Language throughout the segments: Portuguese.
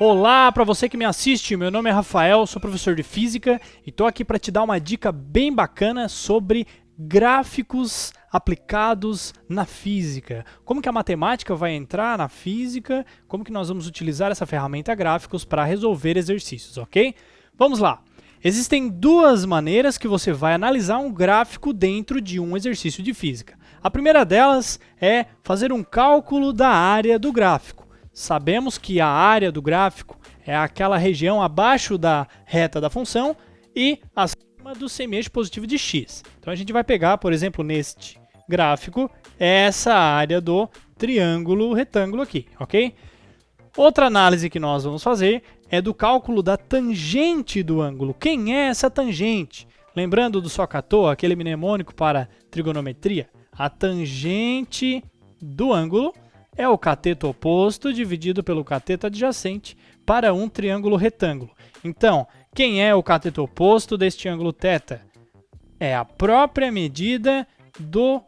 Olá para você que me assiste, meu nome é Rafael, sou professor de Física e estou aqui para te dar uma dica bem bacana sobre gráficos aplicados na física. Como que a matemática vai entrar na física, como que nós vamos utilizar essa ferramenta gráficos para resolver exercícios, ok? Vamos lá! Existem duas maneiras que você vai analisar um gráfico dentro de um exercício de física. A primeira delas é fazer um cálculo da área do gráfico. Sabemos que a área do gráfico é aquela região abaixo da reta da função e acima do semieixo positivo de x. Então a gente vai pegar, por exemplo, neste gráfico, essa área do triângulo retângulo aqui, ok? Outra análise que nós vamos fazer é do cálculo da tangente do ângulo. Quem é essa tangente? Lembrando do SOHCAHTOA, aquele mnemônico para trigonometria? A tangente do ângulo é o cateto oposto dividido pelo cateto adjacente para um triângulo retângulo. Então, quem é o cateto oposto deste ângulo θ? É a própria medida do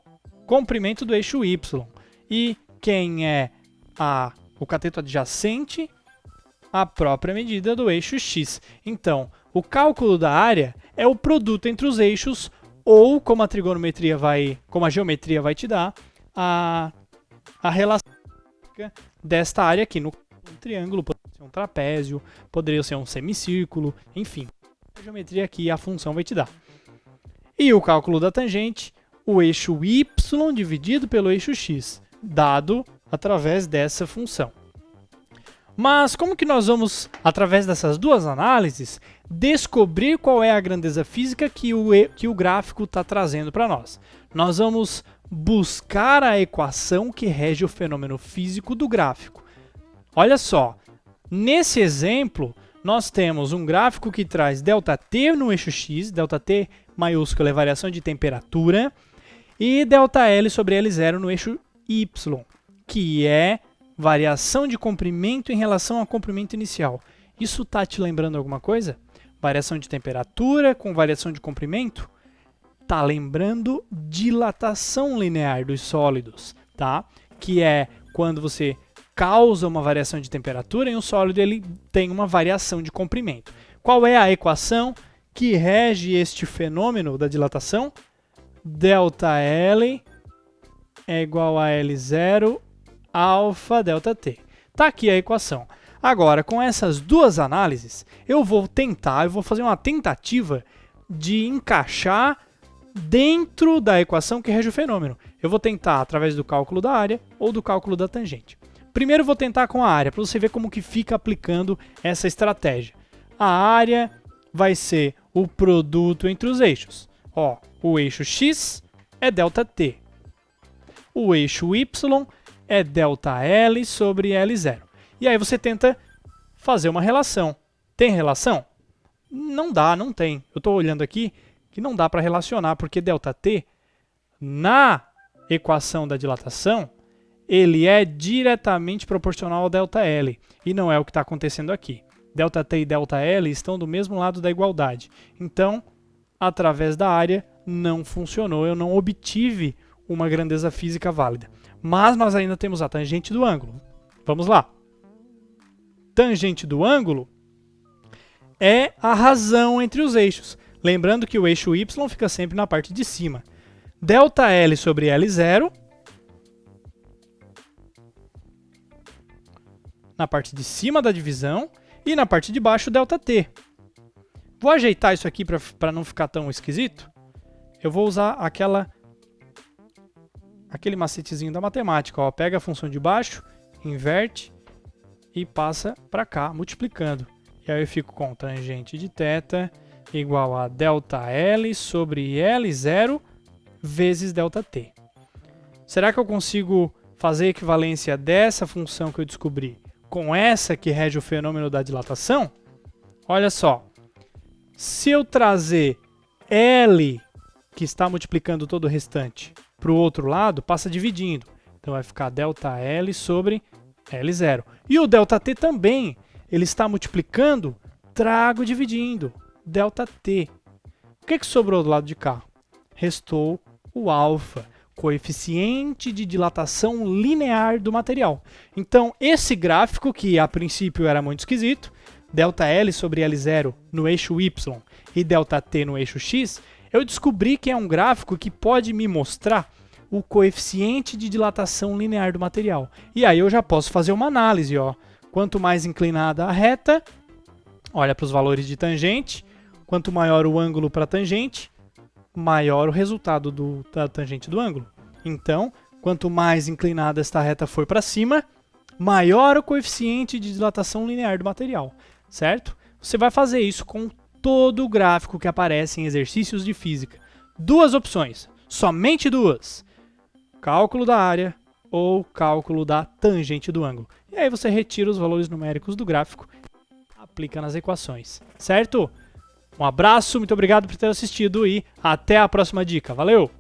comprimento do eixo y. E quem é o cateto adjacente? A própria medida do eixo x. Então, o cálculo da área é o produto entre os eixos, ou como a trigonometria como a geometria vai te dar, a relação desta área aqui. No triângulo poderia ser um trapézio, poderia ser um semicírculo, enfim. A geometria aqui a função vai te dar. E o cálculo da tangente, o eixo y dividido pelo eixo x, dado através dessa função. Mas como que nós vamos, através dessas duas análises, descobrir qual é a grandeza física que o gráfico está trazendo para nós? Nós vamos buscar a equação que rege o fenômeno físico do gráfico. Olha só, nesse exemplo, nós temos um gráfico que traz ΔT no eixo x, ΔT maiúsculo é variação de temperatura, e ΔL sobre L0 no eixo y, que é variação de comprimento em relação ao comprimento inicial. Isso está te lembrando alguma coisa? Variação de temperatura com variação de comprimento? Está lembrando dilatação linear dos sólidos, tá? Que é quando você causa uma variação de temperatura e um sólido ele tem uma variação de comprimento. Qual é a equação que rege este fenômeno da dilatação? ΔL é igual a L0 alfa ΔT. Tá aqui a equação. Agora, com essas duas análises, eu vou fazer uma tentativa de encaixar dentro da equação que rege o fenômeno. Eu vou tentar através do cálculo da área ou do cálculo da tangente. Primeiro eu vou tentar com a área, para você ver como que fica aplicando essa estratégia. A área vai ser o produto entre os eixos. Ó, o eixo x é ΔT. O eixo y é ΔL sobre L0. E aí você tenta fazer uma relação. Tem relação? Não dá, não tem. Eu estou olhando aqui que não dá para relacionar, porque ΔT, na equação da dilatação, ele é diretamente proporcional ao ΔL. E não é o que está acontecendo aqui. ΔT e ΔL estão do mesmo lado da igualdade. Então, através da área, não funcionou. Eu não obtive uma grandeza física válida. Mas nós ainda temos a tangente do ângulo. Vamos lá. Tangente do ângulo é a razão entre os eixos. Lembrando que o eixo y fica sempre na parte de cima. ΔL sobre L0 na parte de cima da divisão e na parte de baixo ΔT. Vou ajeitar isso aqui para não ficar tão esquisito. Eu vou usar aquele macetezinho da matemática. Ó. Pega a função de baixo, inverte e passa para cá, multiplicando. E aí eu fico com tangente de θ igual a ΔL sobre L0 vezes ΔT. Será que eu consigo fazer a equivalência dessa função que eu descobri com essa que rege o fenômeno da dilatação? Olha só, se eu trazer L, que está multiplicando todo o restante, para o outro lado, passa dividindo. Então vai ficar ΔL sobre L0. E o ΔT também, ele está multiplicando, trago dividindo. ΔT. O que sobrou do lado de cá? Restou o alfa. coeficiente de dilatação linear do material. Então, esse gráfico, que a princípio era muito esquisito, ΔL sobre L0 no eixo Y e ΔT no eixo X, eu descobri que é um gráfico que pode me mostrar o coeficiente de dilatação linear do material. E aí eu já posso fazer uma análise, ó. Quanto mais inclinada a reta, olha para os valores de tangente, quanto maior o ângulo para a tangente, maior o resultado da tangente do ângulo. Então, quanto mais inclinada esta reta for para cima, maior o coeficiente de dilatação linear do material, certo? Você vai fazer isso com todo o gráfico que aparece em exercícios de física. Duas opções, somente duas. Cálculo da área ou cálculo da tangente do ângulo. E aí você retira os valores numéricos do gráfico e aplica nas equações, certo? Um abraço, muito obrigado por ter assistido e até a próxima dica. Valeu!